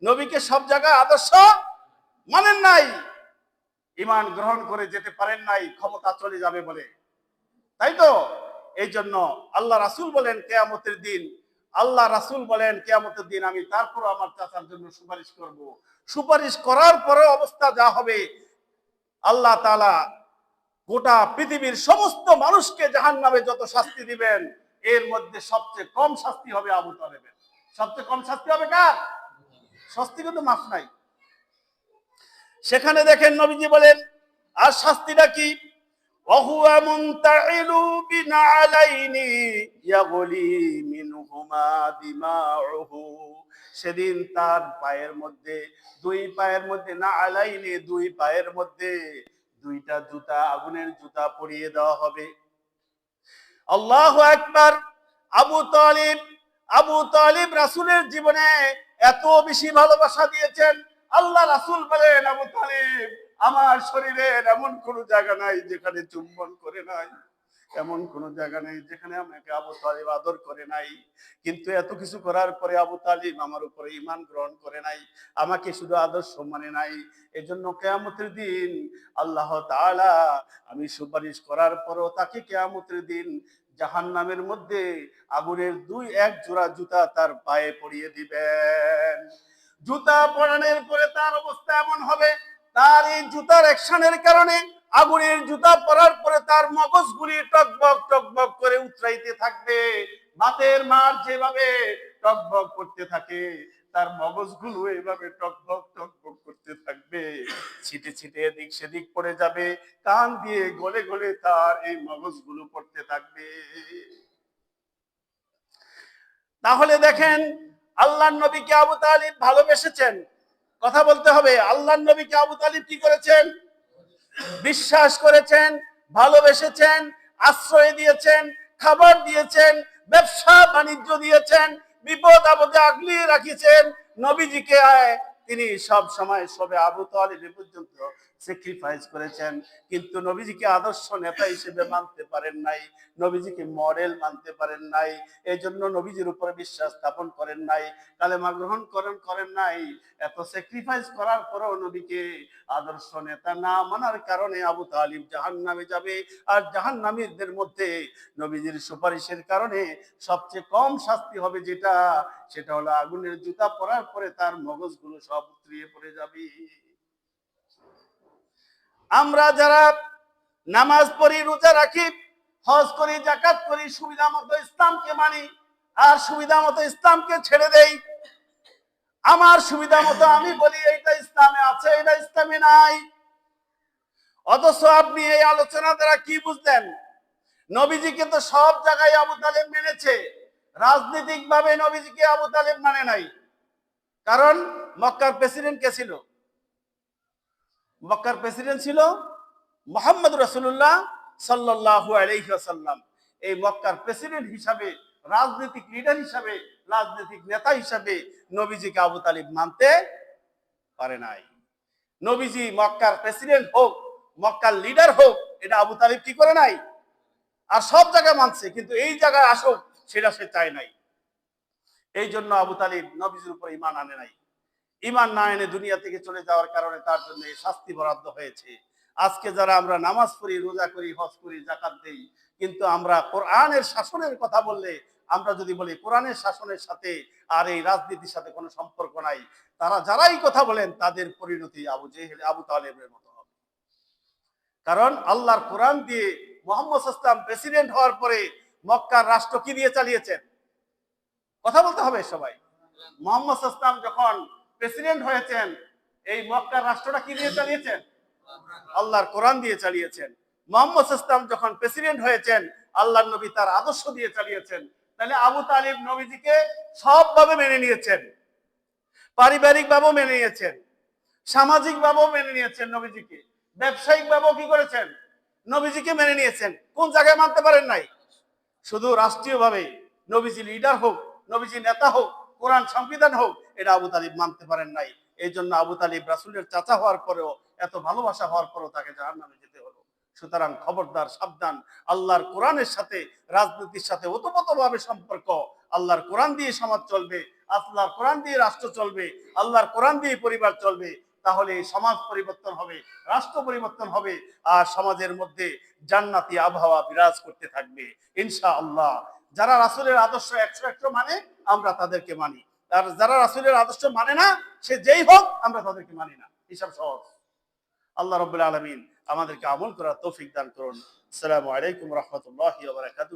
নবীকে সব জায়গায় আদর্শ মানেন নাই, ঈমান গ্রহণ করে যেতে পারেন নাই ক্ষমতা চলে যাবে বলে, তাই তো? এই জন্য আল্লাহ রাসূল বলেন কিয়ামতের দিন, আল্লাহ রাসূল বলেন কিয়ামতের দিন আমি তারপর আমার চাচার জন্য সুপারিশ করব। সুপারিশ করার পরে অবস্থা যা হবে, আল্লাহ তাআলা গোটা পৃথিবীর সমস্ত মানুষকে জাহান্নামে যত শাস্তি দিবেন এর মধ্যে সবচেয়ে কম শাস্তি হবে আবু তালেবের। সবচেয়ে কম শাস্তি হবে কার? শাস্তি কিন্তু মাফ নাই। সেখানে দেখেন নবীজি বলেন আর শাস্তিটা কি, ওয়াহুয়া মুনতাইলু বিনালাইনি ইয়াগলি মিনহুমা দিমাউহু, সেদিন তার পায়ের মধ্যে, দুই পায়ের মধ্যে, না আলাইনি, দুই পায়ের মধ্যে দুইটা জুতা, আগুনের জুতা পরিয়ে দেওয়া হবে। আল্লাহু আকবার। আবু তালিব রাসূলের জীবনে এত বেশি ভালোবাসা দিয়েছেন। আল্লাহ রাসূল বলেন, আবু তালিব, আমার শরীরের এমন কোন জায়গা নাই যেখানে চুম্বন করে নাই, এমন কোন জায়গা নেই যেখানে আমাকে আবু তালিব আদর করে নাই। কিন্তু এত কিছু করার পরে আবু তালিব আমার উপরে ঈমান গ্রহণ করে নাই, আমাকে শুধু আদর্শ মানে নাই। এজন্য কিয়ামতের দিন আল্লাহ তাআলা আমি সুপারিশ করার পরও তাকে কিয়ামতের দিন জাহান্নামের মধ্যে আগুনের এক জোড়া জুতা তার পায়ে পরিয়ে দিবেন। জুতা পরানোর পরে তার অবস্থা এমন হবে, তার এই জুতার অ্যাকশনের কারণে, আগুনের জুতা পরার পরে তার মগজগুলি টকবক টকবক করে উতরাইতে থাকবে। ভাতের মার যেভাবে টকবক করতে থাকে, তার মগজগুলো এভাবে টকবক টকবক করতে থাকবে, ছিটে ছিটে এদিক সেদিক পড়ে যাবে, কান দিয়ে গলে গলে তার এই মগজগুলো পড়তে থাকবে। তাহলে দেখেন আল্লাহর নবীকে আবু তালিব ভালোবেসেছেন। কথা বলতে হবে, আল্লাহর নবীকে আবু তালিব কি করেছেন? বিশ্বাস করেছেন, ভালোবেসেছেন, আশ্রয় দিয়েছেন, খাবার দিয়েছেন, ব্যবসা বাণিজ্য দিয়েছেন, বিপদ আপদে আগলিয়ে রাখিয়েছেন। নবীজিকে তিনি সব সময় সবে আবু তালিব পর্যন্ত স্যাক্রিফাইস করেছেন, কিন্তু নবীজিকে আদর্শ নেতা হিসেবে মানতে পারেন নাই, নবীজিকে মডেল মানতে পারেন নাই। এই জন্য নবীজির উপরে বিশ্বাস স্থাপন করেন নাই, কালেমা গ্রহণ করেন নাই। এত স্যাক্রিফাইস করার পরেও নবীকে আদর্শ নেতা না মানার কারণে আবু তালিব জাহান্নামে যাবে। আর জাহান্নামীদের মধ্যে নবীজির সুপারিশের কারণে সবচেয়ে কম শাস্তি হবে যেটা, সেটা হলো আগুনের জুতা পরার পরে তার মগজগুলো সব উতরিয়ে পড়ে যাবে। আমরা যারা নামাজ পড়ি, রোজা রাখি, হজ করি, যাকাত করি, সুবিধা মতো ইসলামকে মানি, আর সুবিধা মতো ইসলামকে ছেড়ে দেই। আমার সুবিধা মতো আমি বলি এইটা ইসলামে আছে, এটা ইসলামে নাই। অথচ আপনি এই আলোচনা দ্বারা কি বুঝলেন? নবীজিকে তো সব জায়গায় আবু তালেব মেনেছে, রাজনৈতিক ভাবে নবীজিকে আবু তালেব মানে নাই। কারণ মক্কার প্রেসিডেন্ট কে ছিল? মক্কার প্রেসিডেন্ট ছিল মুহাম্মদ রাসূলুল্লাহ সাল্লাল্লাহু আলাইহি ওয়াসাল্লাম। এই মক্কার প্রেসিডেন্ট হিসাবে, রাজনৈতিক লিডার হিসাবে, রাজনৈতিক নেতা হিসাবে নবীজিকে আবু তালিব মানতে পারে নাই। নবীজি মক্কার প্রেসিডেন্ট হোক, মক্কার লিডার হোক, এটা আবু তালিব কি করে নাই? আর সব জায়গায় মানছে, কিন্তু এই জায়গায় আসুক সেটা সে চায় নাই। এই জন্য আবু তালিব নবীজির উপর ঈমান আনে নাই। ঈমান না এনে দুনিয়া থেকে চলে যাওয়ার কারণে তার জন্য এই শাস্তি বরাদ্দ হয়েছে। আজকে যারা আমরা নামাজ পড়ি, রোজা করি, হজ করি, যাকাত দেই, কিন্তু আমরা কোরআনের শাসনের কথা বললে, আমরা যদি বলি কোরআনের শাসনের সাথে আর এই রাজনীতির সাথে কোনো সম্পর্ক নাই, তারা যারাই কথা বলেন তাদের পরিণতি আবু তালেবের মতো হবে। কারণ আল্লাহর কোরআন দিয়ে মুহাম্মদ সাল্লাল্লাহু আলাইহি ওয়াসাল্লাম প্রেসিডেন্ট হওয়ার পরে মক্কার রাষ্ট্র কি দিয়ে চালিয়েছেন? কথা বলতে হবে সবাই। মুহাম্মদ সাল্লাল্লাহু আলাইহি ওয়াসাল্লাম যখন প্রেসিডেন্ট হয়েছেন, এই মক্কার রাষ্ট্রটা কি দিয়ে চালিয়েছেন? আল্লাহর কোরআন দিয়ে চালিয়েছেন। মুহাম্মদ সাল্লাল্লাহু আলাইহি ওয়াসাল্লাম যখন প্রেসিডেন্ট হয়েছেন, আল্লাহর নবী তার আদর্শ দিয়ে চালিয়েছেন। তাহলে আবু তালিব নবীজিকে সবভাবে মেনে নিয়েছেন, পারিবারিক ভাবেও মেনে নিয়েছেন, সামাজিক ভাবেও মেনে নিয়েছেন নবীজিকে, ব্যবসায়িক ভাবেও কি করেছেন? নবীজিকে মেনে নিয়েছেন। কোন জায়গায় মানতে পারেন নাই? শুধু রাষ্ট্রীয়ভাবে নবীজি লিডার হোক, নবীজি নেতা হোক, কোরআন সংবিধান হোক, এটা আবু তালিব মানতে পারেন নাই। এই জন্য আবু তালিব রাসূলের চাচা হওয়ার পরেও, এত ভালোবাসা হওয়ার পরেও তাকে জাহান্নামে যেতে হলো। সুতরাং খবরদার, সাবধান। আল্লাহর কোরআনের সাথে রাজনীতির সাথে ওতপ্রোতভাবে সম্পর্ক। আল্লাহর কোরআন দিয়ে সমাজ চলবে, আল্লাহর কোরআন দিয়ে রাষ্ট্র চলবে, আল্লাহর কোরআন দিয়ে পরিবার চলবে। তাহলে সমাজ পরিবর্তন হবে, রাষ্ট্র পরিবর্তন হবে, আর সমাজের মধ্যে জান্নাতি আবহাওয়া বিরাজ করতে থাকবে ইনশাআল্লাহ। যারা রাসূলের আদর্শ 100 মানে, আমরা তাদেরকে মানি। আর যারা রাসূলের আদর্শ মানে না, সে যেই হোক, আমরা তাদেরকে মানি না। হিসাব সহজ। আল্লাহ রাব্বুল আলামিন আমাদেরকে আমল করার তৌফিক দান করুন। আসসালামু আলাইকুম ওয়া রাহমাতুল্লাহি ওয়া বারাকাতুহু।